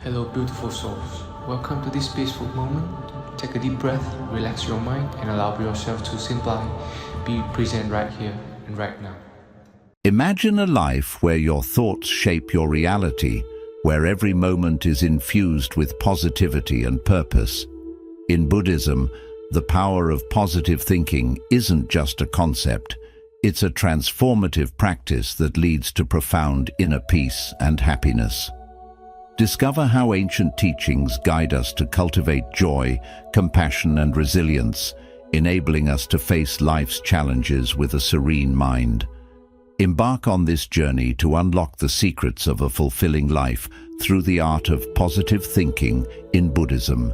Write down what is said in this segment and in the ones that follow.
Hello, beautiful souls. Welcome to this peaceful moment. Take a deep breath, relax your mind, and allow yourself to simply be present right here and right now. Imagine a life where your thoughts shape your reality, where every moment is infused with positivity and purpose. In Buddhism, the power of positive thinking isn't just a concept. It's a transformative practice that leads to profound inner peace and happiness. Discover how ancient teachings guide us to cultivate joy, compassion, and resilience, enabling us to face life's challenges with a serene mind. Embark on this journey to unlock the secrets of a fulfilling life through the art of positive thinking in Buddhism.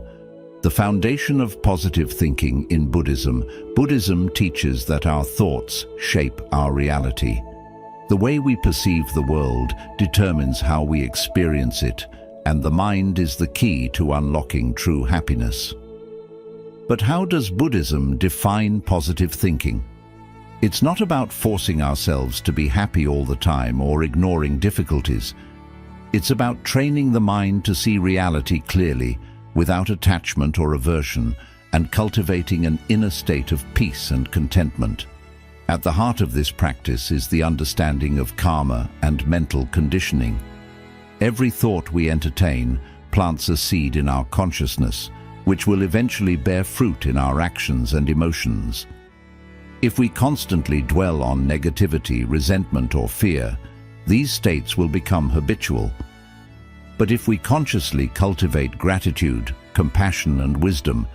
The foundation of positive thinking in Buddhism teaches that our thoughts shape our reality. The way we perceive the world determines how we experience it, and the mind is the key to unlocking true happiness. But how does Buddhism define positive thinking? It's not about forcing ourselves to be happy all the time or ignoring difficulties. It's about training the mind to see reality clearly, without attachment or aversion, and cultivating an inner state of peace and contentment. At the heart of this practice is the understanding of karma and mental conditioning. Every thought we entertain plants a seed in our consciousness, which will eventually bear fruit in our actions and emotions. If we constantly dwell on negativity, resentment, or fear, these states will become habitual. But if we consciously cultivate gratitude, compassion, and wisdom,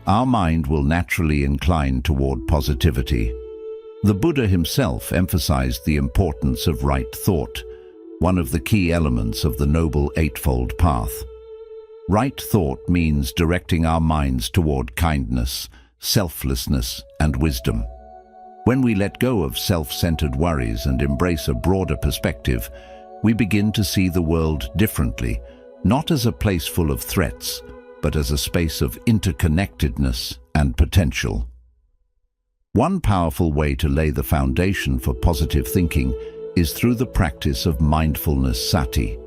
our mind will naturally incline toward positivity. The Buddha himself emphasized the importance of right thought, one of the key elements of the Noble Eightfold Path. Right thought means directing our minds toward kindness, selflessness, and wisdom. When we let go of self-centered worries and embrace a broader perspective, we begin to see the world differently, not as a place full of threats, but as a space of interconnectedness and potential. One powerful way to lay the foundation for positive thinking is through the practice of mindfulness sati.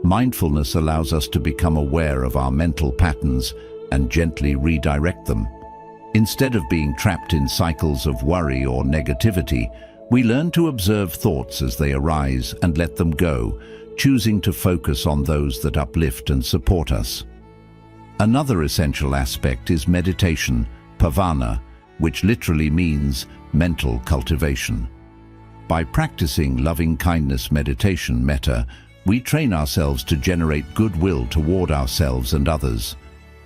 Mindfulness allows us to become aware of our mental patterns and gently redirect them. Instead of being trapped in cycles of worry or negativity, we learn to observe thoughts as they arise and let them go, choosing to focus on those that uplift and support us. Another essential aspect is meditation, pavana, which literally means mental cultivation. By practicing loving-kindness meditation, metta, we train ourselves to generate goodwill toward ourselves and others.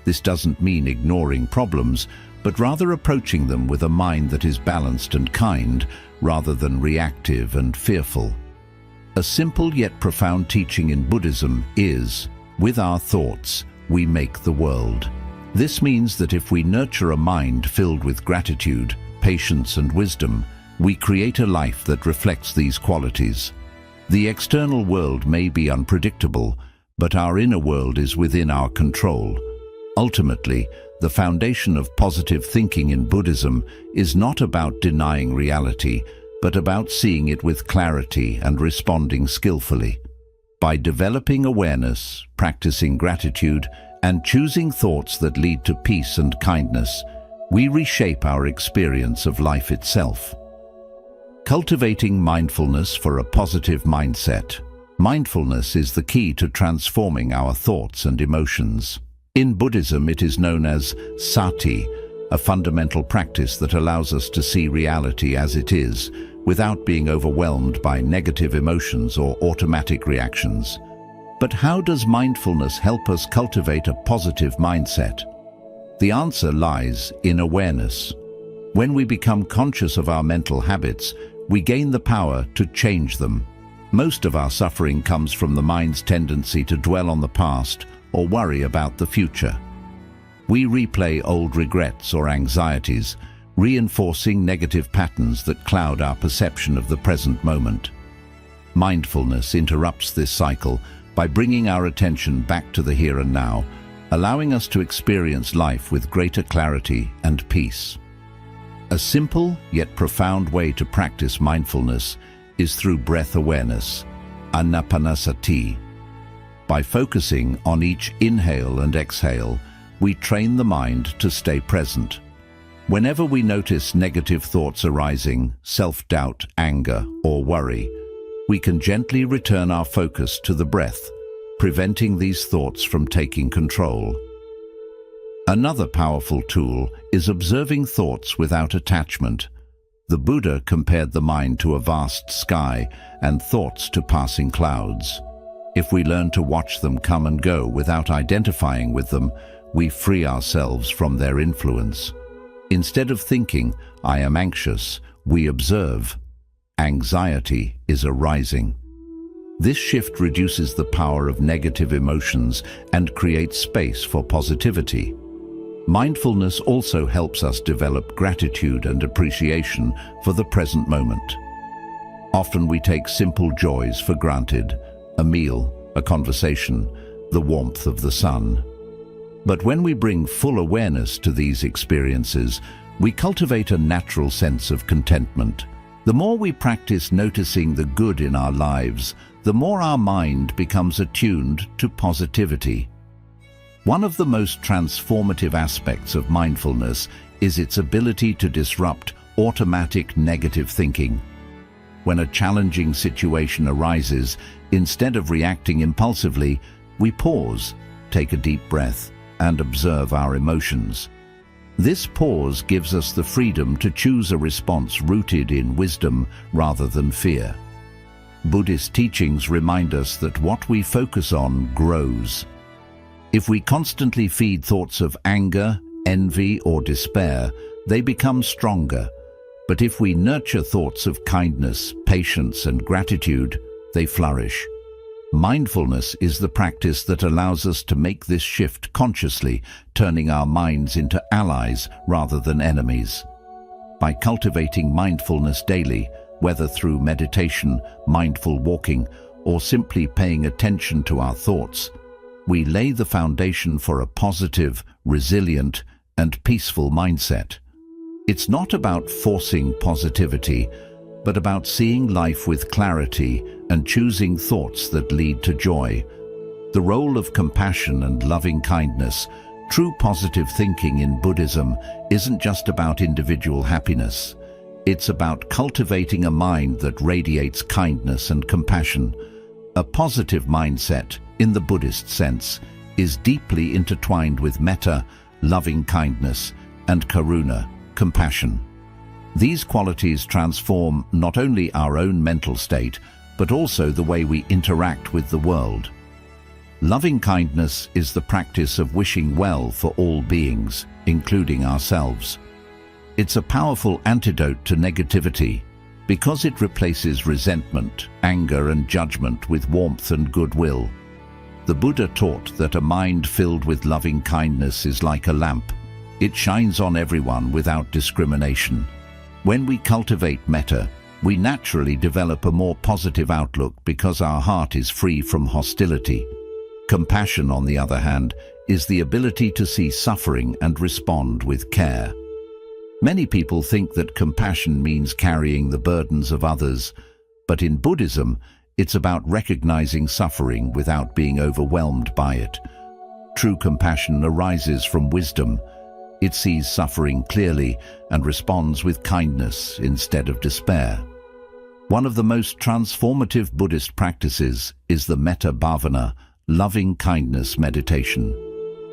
This doesn't mean ignoring problems, but rather approaching them with a mind that is balanced and kind, rather than reactive and fearful. A simple yet profound teaching in Buddhism is, with our thoughts, we make the world. This means that if we nurture a mind filled with gratitude, patience, and wisdom, we create a life that reflects these qualities. The external world may be unpredictable, but our inner world is within our control. Ultimately, the foundation of positive thinking in Buddhism is not about denying reality, but about seeing it with clarity and responding skillfully. By developing awareness, practicing gratitude, and choosing thoughts that lead to peace and kindness, we reshape our experience of life itself. Cultivating mindfulness for a positive mindset. Mindfulness is the key to transforming our thoughts and emotions. In Buddhism, it is known as sati, a fundamental practice that allows us to see reality as it is, without being overwhelmed by negative emotions or automatic reactions. But how does mindfulness help us cultivate a positive mindset? The answer lies in awareness. When we become conscious of our mental habits, we gain the power to change them. Most of our suffering comes from the mind's tendency to dwell on the past or worry about the future. We replay old regrets or anxieties, reinforcing negative patterns that cloud our perception of the present moment. Mindfulness interrupts this cycle by bringing our attention back to the here and now, allowing us to experience life with greater clarity and peace. A simple yet profound way to practice mindfulness is through breath awareness, anapanasati. By focusing on each inhale and exhale, we train the mind to stay present. Whenever we notice negative thoughts arising, self-doubt, anger, or worry, we can gently return our focus to the breath, preventing these thoughts from taking control. Another powerful tool is observing thoughts without attachment. The Buddha compared the mind to a vast sky and thoughts to passing clouds. If we learn to watch them come and go without identifying with them, we free ourselves from their influence. Instead of thinking, "I am anxious," we observe, "Anxiety is arising." This shift reduces the power of negative emotions and creates space for positivity. Mindfulness also helps us develop gratitude and appreciation for the present moment. Often we take simple joys for granted: a meal, a conversation, the warmth of the sun. But when we bring full awareness to these experiences, we cultivate a natural sense of contentment. The more we practice noticing the good in our lives, the more our mind becomes attuned to positivity. One of the most transformative aspects of mindfulness is its ability to disrupt automatic negative thinking. When a challenging situation arises, instead of reacting impulsively, we pause, take a deep breath, and observe our emotions. This pause gives us the freedom to choose a response rooted in wisdom rather than fear. Buddhist teachings remind us that what we focus on grows. If we constantly feed thoughts of anger, envy, or despair, they become stronger. But if we nurture thoughts of kindness, patience, and gratitude, they flourish. Mindfulness is the practice that allows us to make this shift consciously, turning our minds into allies rather than enemies. By cultivating mindfulness daily, whether through meditation, mindful walking, or simply paying attention to our thoughts, we lay the foundation for a positive, resilient, and peaceful mindset. It's not about forcing positivity, but about seeing life with clarity and choosing thoughts that lead to joy. The role of compassion and loving kindness. True positive thinking in Buddhism isn't just about individual happiness. It's about cultivating a mind that radiates kindness and compassion. A positive mindset, in the Buddhist sense, is deeply intertwined with metta, loving kindness, and karuna, compassion. These qualities transform not only our own mental state, but also the way we interact with the world. Loving kindness is the practice of wishing well for all beings, including ourselves. It's a powerful antidote to negativity, because it replaces resentment, anger, and judgment with warmth and goodwill. The Buddha taught that a mind filled with loving kindness is like a lamp. It shines on everyone without discrimination. When we cultivate metta, we naturally develop a more positive outlook because our heart is free from hostility. Compassion, on the other hand, is the ability to see suffering and respond with care. Many people think that compassion means carrying the burdens of others, but in Buddhism, it's about recognizing suffering without being overwhelmed by it. True compassion arises from wisdom. It sees suffering clearly and responds with kindness instead of despair. One of the most transformative Buddhist practices is the metta bhavana, loving kindness meditation.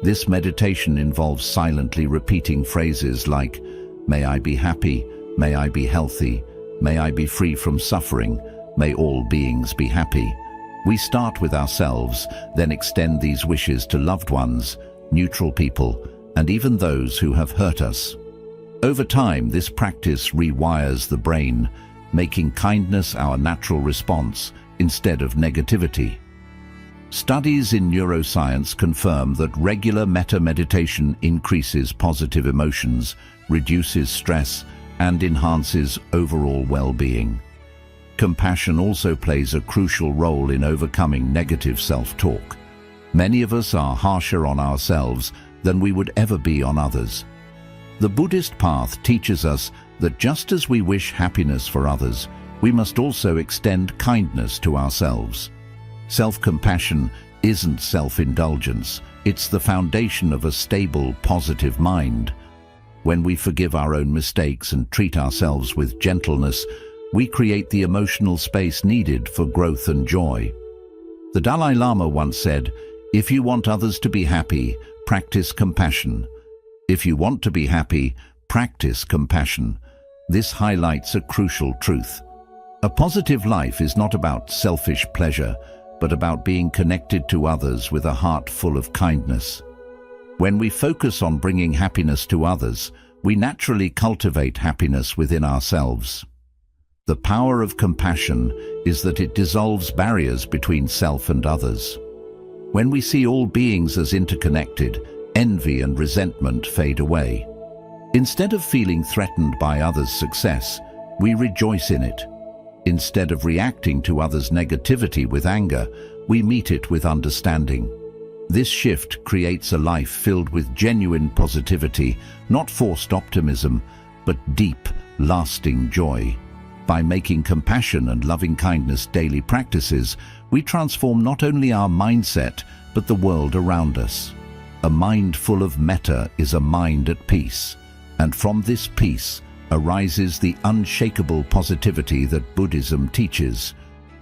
This meditation involves silently repeating phrases like, "May I be happy, may I be healthy, may I be free from suffering, may all beings be happy." We start with ourselves, then extend these wishes to loved ones, neutral people, and even those who have hurt us. Over time, this practice rewires the brain, making kindness our natural response instead of negativity. Studies in neuroscience confirm that regular metta meditation increases positive emotions, reduces stress, and enhances overall well-being. Compassion also plays a crucial role in overcoming negative self-talk. Many of us are harsher on ourselves than we would ever be on others. The Buddhist path teaches us that just as we wish happiness for others, we must also extend kindness to ourselves. Self-compassion isn't self-indulgence. It's the foundation of a stable, positive mind. When we forgive our own mistakes and treat ourselves with gentleness, we create the emotional space needed for growth and joy. The Dalai Lama once said, "If you want others to be happy, practice compassion. If you want to be happy, practice compassion." This highlights a crucial truth. A positive life is not about selfish pleasure, but about being connected to others with a heart full of kindness. When we focus on bringing happiness to others, we naturally cultivate happiness within ourselves. The power of compassion is that it dissolves barriers between self and others. When we see all beings as interconnected, envy and resentment fade away. Instead of feeling threatened by others' success, we rejoice in it. Instead of reacting to others' negativity with anger, we meet it with understanding. This shift creates a life filled with genuine positivity, not forced optimism, but deep, lasting joy. By making compassion and loving-kindness daily practices, we transform not only our mindset, but the world around us. A mind full of metta is a mind at peace, and from this peace arises the unshakable positivity that Buddhism teaches,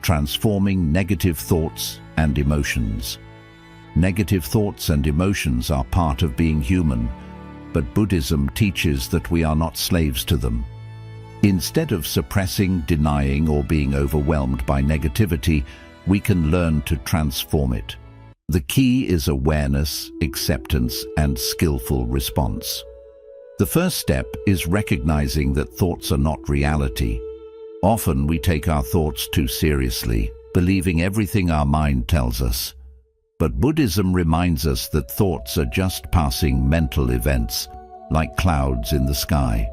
transforming negative thoughts and emotions. Negative thoughts and emotions are part of being human, but Buddhism teaches that we are not slaves to them. Instead of suppressing, denying, or being overwhelmed by negativity, we can learn to transform it. The key is awareness, acceptance, and skillful response. The first step is recognizing that thoughts are not reality. Often we take our thoughts too seriously, believing everything our mind tells us. But Buddhism reminds us that thoughts are just passing mental events, like clouds in the sky.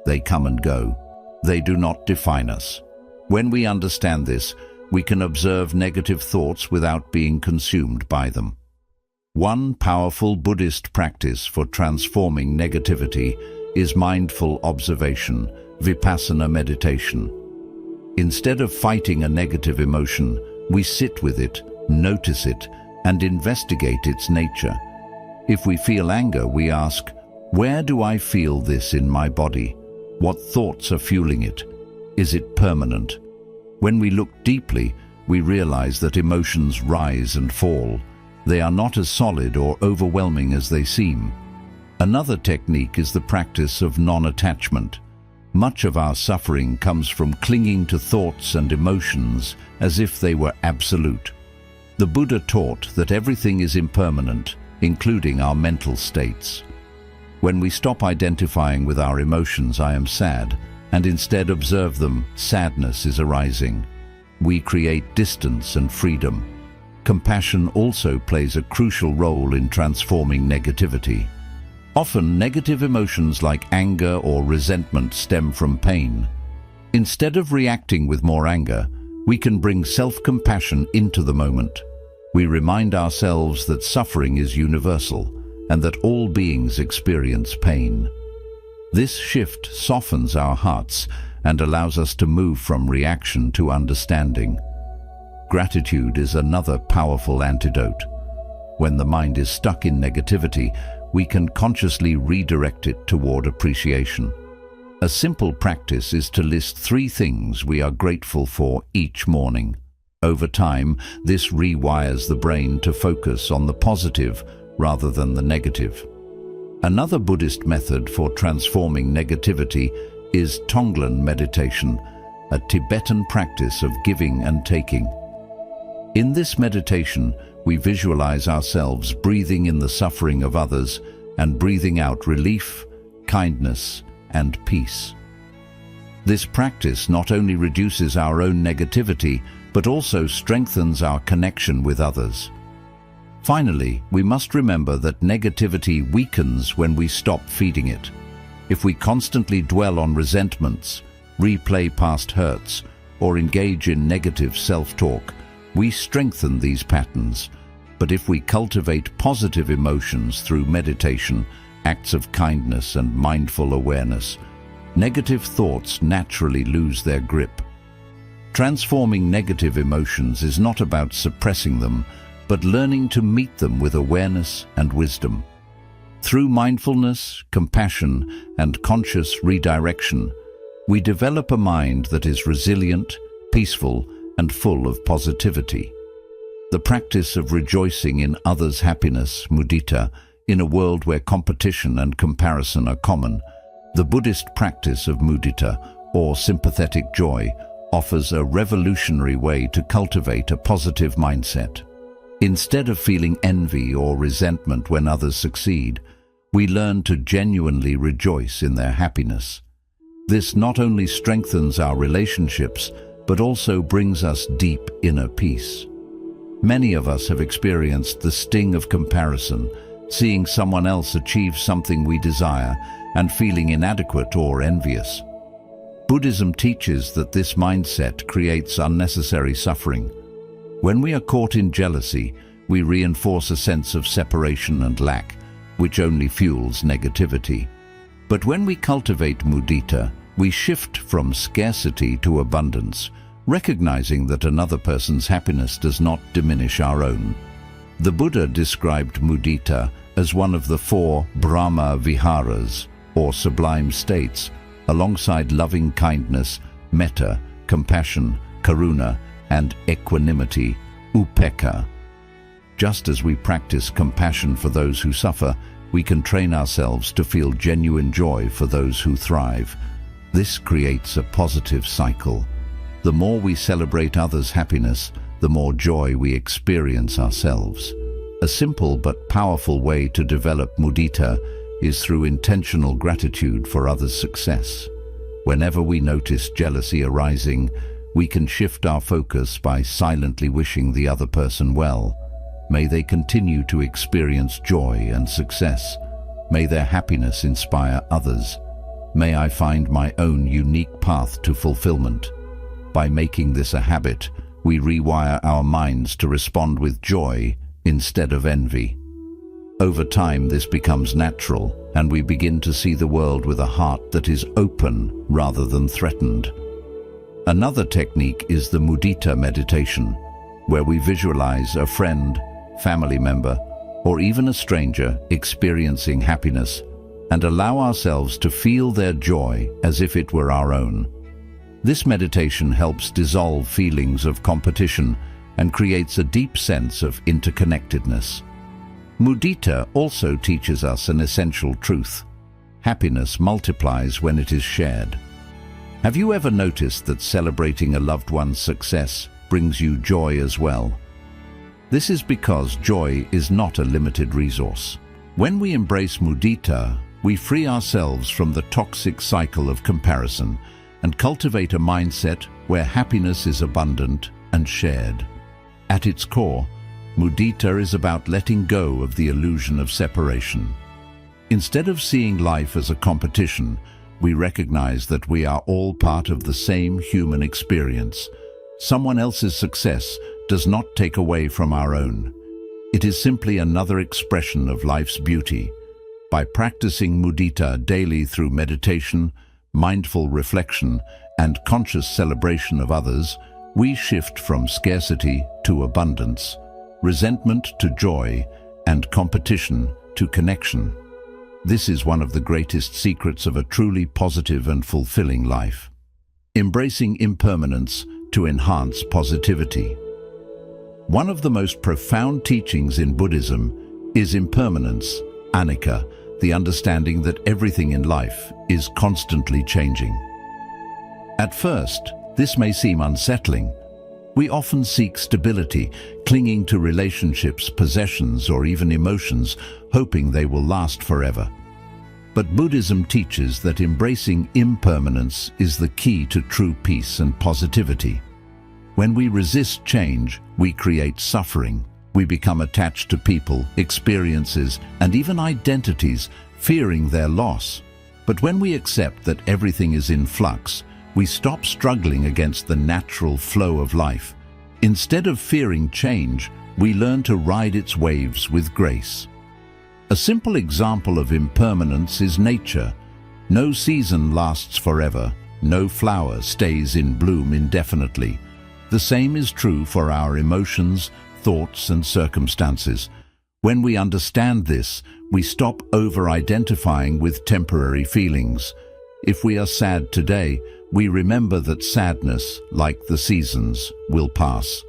They come and go. They do not define us. When we understand this, we can observe negative thoughts without being consumed by them. One powerful Buddhist practice for transforming negativity is mindful observation, vipassana meditation. Instead of fighting a negative emotion, we sit with it, notice it, and investigate its nature. If we feel anger, we ask, "Where do I feel this in my body? What thoughts are fueling it? Is it permanent?" When we look deeply, we realize that emotions rise and fall. They are not as solid or overwhelming as they seem. Another technique is the practice of non-attachment. Much of our suffering comes from clinging to thoughts and emotions as if they were absolute. The Buddha taught that everything is impermanent, including our mental states. When we stop identifying with our emotions, "I am sad," and instead observe them, sadness is arising. We create distance and freedom. Compassion also plays a crucial role in transforming negativity. Often, negative emotions like anger or resentment stem from pain. Instead of reacting with more anger, we can bring self-compassion into the moment. We remind ourselves that suffering is universal and that all beings experience pain. This shift softens our hearts and allows us to move from reaction to understanding. Gratitude is another powerful antidote. When the mind is stuck in negativity, we can consciously redirect it toward appreciation. A simple practice is to list 3 things we are grateful for each morning. Over time, this rewires the brain to focus on the positive rather than the negative. Another Buddhist method for transforming negativity is Tonglen meditation, a Tibetan practice of giving and taking. In this meditation, we visualize ourselves breathing in the suffering of others and breathing out relief, kindness, and peace. This practice not only reduces our own negativity, but also strengthens our connection with others. Finally, we must remember that negativity weakens when we stop feeding it. If we constantly dwell on resentments, replay past hurts, or engage in negative self-talk, we strengthen these patterns. But if we cultivate positive emotions through meditation, acts of kindness, and mindful awareness, negative thoughts naturally lose their grip. Transforming negative emotions is not about suppressing them, but learning to meet them with awareness and wisdom. Through mindfulness, compassion, and conscious redirection, we develop a mind that is resilient, peaceful, and full of positivity. The practice of rejoicing in others' happiness, mudita, in a world where competition and comparison are common, the Buddhist practice of mudita, or sympathetic joy, offers a revolutionary way to cultivate a positive mindset. Instead of feeling envy or resentment when others succeed, we learn to genuinely rejoice in their happiness. This not only strengthens our relationships, but also brings us deep inner peace. Many of us have experienced the sting of comparison, seeing someone else achieve something we desire and feeling inadequate or envious. Buddhism teaches that this mindset creates unnecessary suffering. When we are caught in jealousy, we reinforce a sense of separation and lack, which only fuels negativity. But when we cultivate mudita, we shift from scarcity to abundance, recognizing that another person's happiness does not diminish our own. The Buddha described mudita as one of the 4 Brahma Viharas, or sublime states, alongside loving kindness, metta, compassion, karuna, and equanimity, upekkha. Just as we practice compassion for those who suffer, we can train ourselves to feel genuine joy for those who thrive. This creates a positive cycle. The more we celebrate others' happiness, the more joy we experience ourselves. A simple but powerful way to develop mudita is through intentional gratitude for others' success. Whenever we notice jealousy arising, we can shift our focus by silently wishing the other person well. May they continue to experience joy and success. May their happiness inspire others. May I find my own unique path to fulfillment. By making this a habit, we rewire our minds to respond with joy instead of envy. Over time, this becomes natural, and we begin to see the world with a heart that is open rather than threatened. Another technique is the mudita meditation, where we visualize a friend, family member, or even a stranger experiencing happiness and allow ourselves to feel their joy as if it were our own. This meditation helps dissolve feelings of competition and creates a deep sense of interconnectedness. Mudita also teaches us an essential truth. Happiness multiplies when it is shared. Have you ever noticed that celebrating a loved one's success brings you joy as well? This is because joy is not a limited resource. When we embrace mudita, we free ourselves from the toxic cycle of comparison and cultivate a mindset where happiness is abundant and shared. At its core, mudita is about letting go of the illusion of separation. Instead of seeing life as a competition, we recognize that we are all part of the same human experience. Someone else's success does not take away from our own. It is simply another expression of life's beauty. By practicing mudita daily through meditation, mindful reflection, and conscious celebration of others, we shift from scarcity to abundance, resentment to joy, and competition to connection. This is one of the greatest secrets of a truly positive and fulfilling life. Embracing impermanence to enhance positivity. One of the most profound teachings in Buddhism is impermanence, anicca, the understanding that everything in life is constantly changing. At first, this may seem unsettling. We often seek stability, clinging to relationships, possessions, or even emotions, hoping they will last forever. But Buddhism teaches that embracing impermanence is the key to true peace and positivity. When we resist change, we create suffering. We become attached to people, experiences, and even identities, fearing their loss. But when we accept that everything is in flux, we stop struggling against the natural flow of life. Instead of fearing change, we learn to ride its waves with grace. A simple example of impermanence is nature. No season lasts forever. No flower stays in bloom indefinitely. The same is true for our emotions, thoughts, and circumstances. When we understand this, we stop over-identifying with temporary feelings. If we are sad today, we remember that sadness, like the seasons, will pass.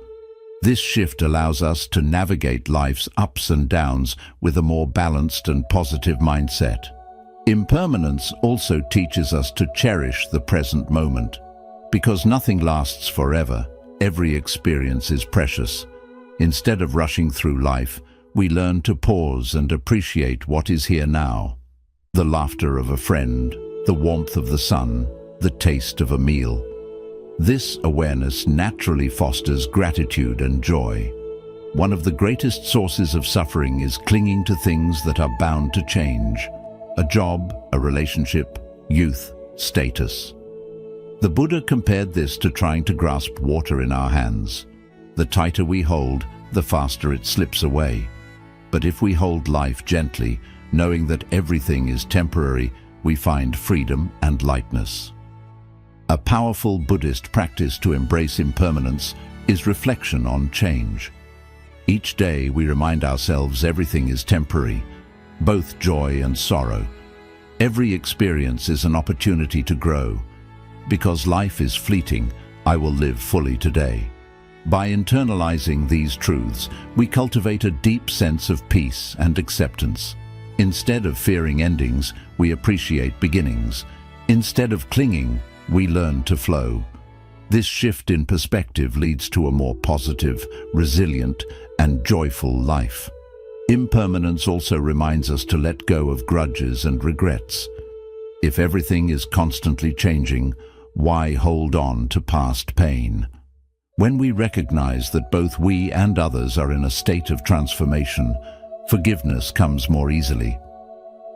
This shift allows us to navigate life's ups and downs with a more balanced and positive mindset. Impermanence also teaches us to cherish the present moment. Because nothing lasts forever, every experience is precious. Instead of rushing through life, we learn to pause and appreciate what is here now. The laughter of a friend, the warmth of the sun, the taste of a meal. This awareness naturally fosters gratitude and joy. One of the greatest sources of suffering is clinging to things that are bound to change. A job, a relationship, youth, status. The Buddha compared this to trying to grasp water in our hands. The tighter we hold, the faster it slips away. But if we hold life gently, knowing that everything is temporary, we find freedom and lightness. A powerful Buddhist practice to embrace impermanence is reflection on change. Each day we remind ourselves everything is temporary, both joy and sorrow. Every experience is an opportunity to grow. Because life is fleeting, I will live fully today. By internalizing these truths, we cultivate a deep sense of peace and acceptance. Instead of fearing endings, we appreciate beginnings. Instead of clinging, we learn to flow. This shift in perspective leads to a more positive, resilient, and joyful life. Impermanence also reminds us to let go of grudges and regrets. If everything is constantly changing, why hold on to past pain? When we recognize that both we and others are in a state of transformation, forgiveness comes more easily.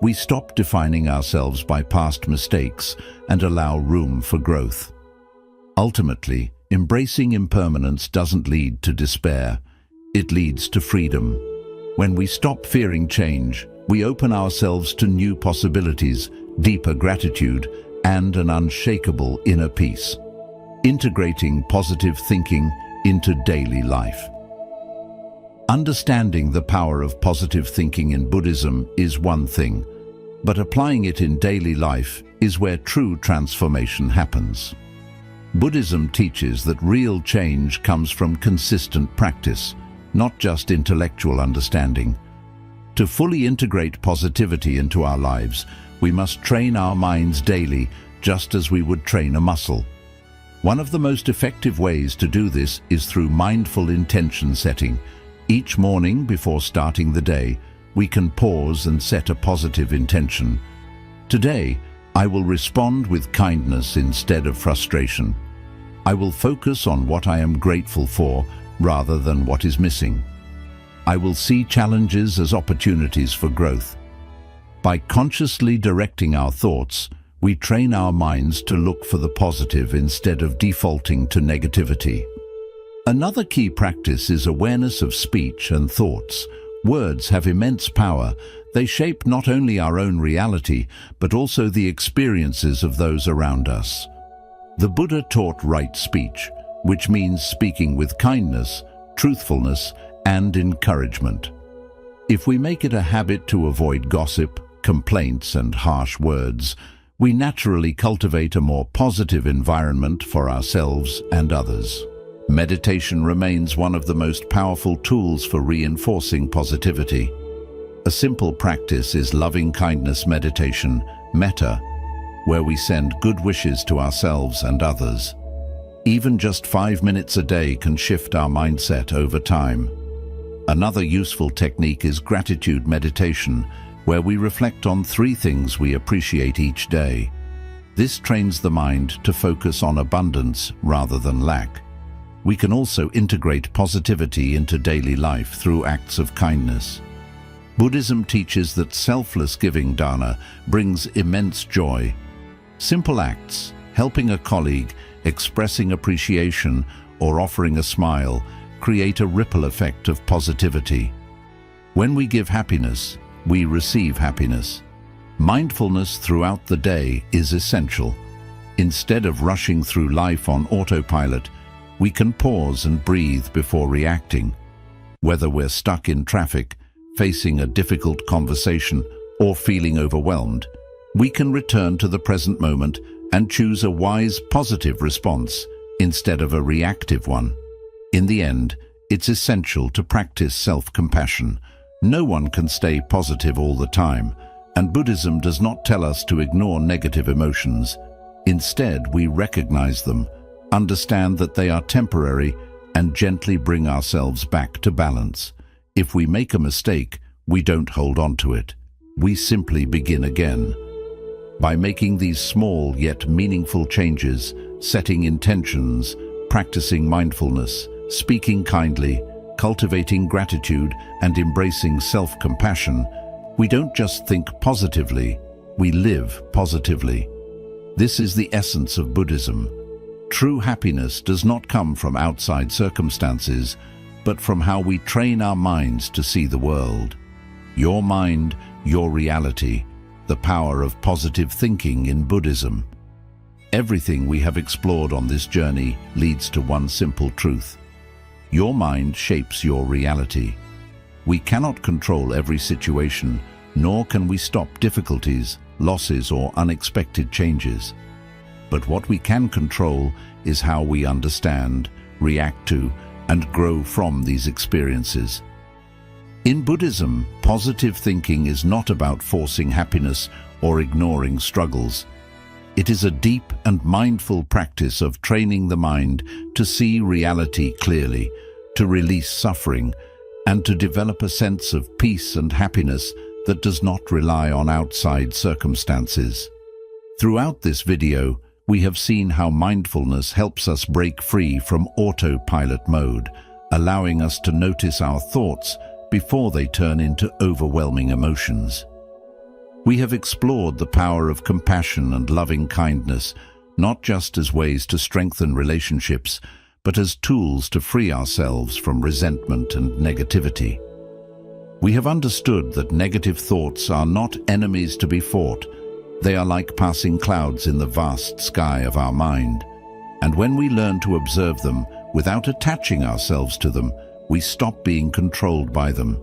We stop defining ourselves by past mistakes and allow room for growth. Ultimately, embracing impermanence doesn't lead to despair. It leads to freedom. When we stop fearing change, we open ourselves to new possibilities, deeper gratitude, and an unshakable inner peace. Integrating positive thinking into daily life. Understanding the power of positive thinking in Buddhism is one thing, but applying it in daily life is where true transformation happens. Buddhism teaches that real change comes from consistent practice, not just intellectual understanding. To fully integrate positivity into our lives, we must train our minds daily, just as we would train a muscle. One of the most effective ways to do this is through mindful intention setting. Each morning before starting the day, we can pause and set a positive intention. Today, I will respond with kindness instead of frustration. I will focus on what I am grateful for rather than what is missing. I will see challenges as opportunities for growth. By consciously directing our thoughts, we train our minds to look for the positive instead of defaulting to negativity. Another key practice is awareness of speech and thoughts. Words have immense power. They shape not only our own reality, but also the experiences of those around us. The Buddha taught right speech, which means speaking with kindness, truthfulness, and encouragement. If we make it a habit to avoid gossip, complaints, and harsh words, we naturally cultivate a more positive environment for ourselves and others. Meditation remains one of the most powerful tools for reinforcing positivity. A simple practice is loving kindness meditation, metta, where we send good wishes to ourselves and others. Even just 5 minutes a day can shift our mindset over time. Another useful technique is gratitude meditation, where we reflect on 3 things we appreciate each day. This trains the mind to focus on abundance rather than lack. We can also integrate positivity into daily life through acts of kindness. Buddhism teaches that selfless giving dana brings immense joy. Simple acts, helping a colleague, expressing appreciation, or offering a smile, create a ripple effect of positivity. When we give happiness, we receive happiness. Mindfulness throughout the day is essential. Instead of rushing through life on autopilot, we can pause and breathe before reacting. Whether we're stuck in traffic, facing a difficult conversation, or feeling overwhelmed, we can return to the present moment and choose a wise, positive response instead of a reactive one. In the end, it's essential to practice self-compassion. No one can stay positive all the time, and Buddhism does not tell us to ignore negative emotions. Instead, we recognize them, understand that they are temporary, and gently bring ourselves back to balance. If we make a mistake, we don't hold on to it. We simply begin again. By making these small yet meaningful changes, setting intentions, practicing mindfulness, speaking kindly, cultivating gratitude, and embracing self-compassion, we don't just think positively, we live positively. This is the essence of Buddhism. True happiness does not come from outside circumstances, but from how we train our minds to see the world. Your mind, your reality, the power of positive thinking in Buddhism. Everything we have explored on this journey leads to one simple truth. Your mind shapes your reality. We cannot control every situation, nor can we stop difficulties, losses, or unexpected changes. But what we can control is how we understand, react to, and grow from these experiences. In Buddhism, positive thinking is not about forcing happiness or ignoring struggles. It is a deep and mindful practice of training the mind to see reality clearly, to release suffering, and to develop a sense of peace and happiness that does not rely on outside circumstances. Throughout this video, we have seen how mindfulness helps us break free from autopilot mode, allowing us to notice our thoughts before they turn into overwhelming emotions. We have explored the power of compassion and loving kindness, not just as ways to strengthen relationships, but as tools to free ourselves from resentment and negativity. We have understood that negative thoughts are not enemies to be fought. They are like passing clouds in the vast sky of our mind. And when we learn to observe them without attaching ourselves to them, we stop being controlled by them.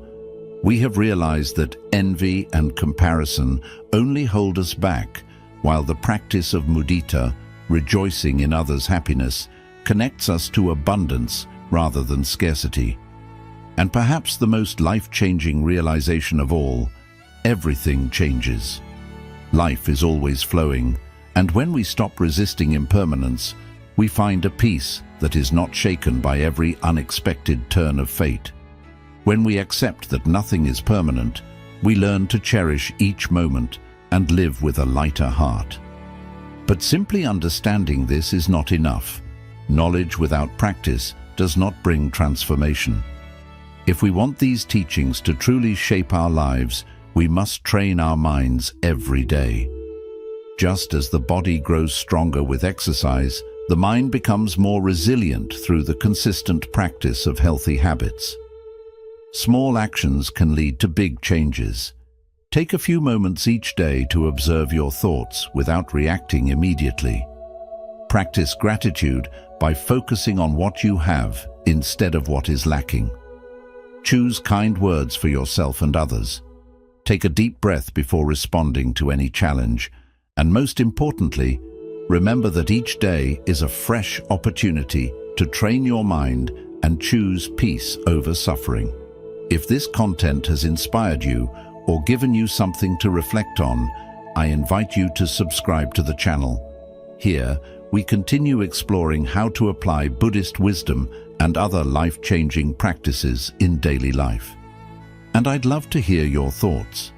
We have realized that envy and comparison only hold us back, while the practice of mudita, rejoicing in others' happiness, connects us to abundance rather than scarcity. And perhaps the most life-changing realization of all, everything changes. Life is always flowing, and when we stop resisting impermanence, we find a peace that is not shaken by every unexpected turn of fate. When we accept that nothing is permanent, we learn to cherish each moment and live with a lighter heart. But simply understanding this is not enough. Knowledge without practice does not bring transformation. If we want these teachings to truly shape our lives, we must train our minds every day. Just as the body grows stronger with exercise, the mind becomes more resilient through the consistent practice of healthy habits. Small actions can lead to big changes. Take a few moments each day to observe your thoughts without reacting immediately. Practice gratitude by focusing on what you have instead of what is lacking. Choose kind words for yourself and others. Take a deep breath before responding to any challenge. And most importantly, remember that each day is a fresh opportunity to train your mind and choose peace over suffering. If this content has inspired you or given you something to reflect on, I invite you to subscribe to the channel. Here, we continue exploring how to apply Buddhist wisdom and other life-changing practices in daily life. And I'd love to hear your thoughts.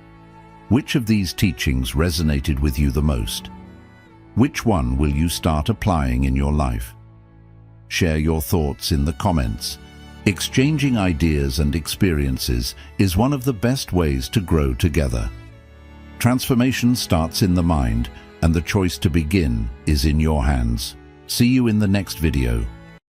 Which of these teachings resonated with you the most? Which one will you start applying in your life? Share your thoughts in the comments. Exchanging ideas and experiences is one of the best ways to grow together. Transformation starts in the mind, and the choice to begin is in your hands. See you in the next video.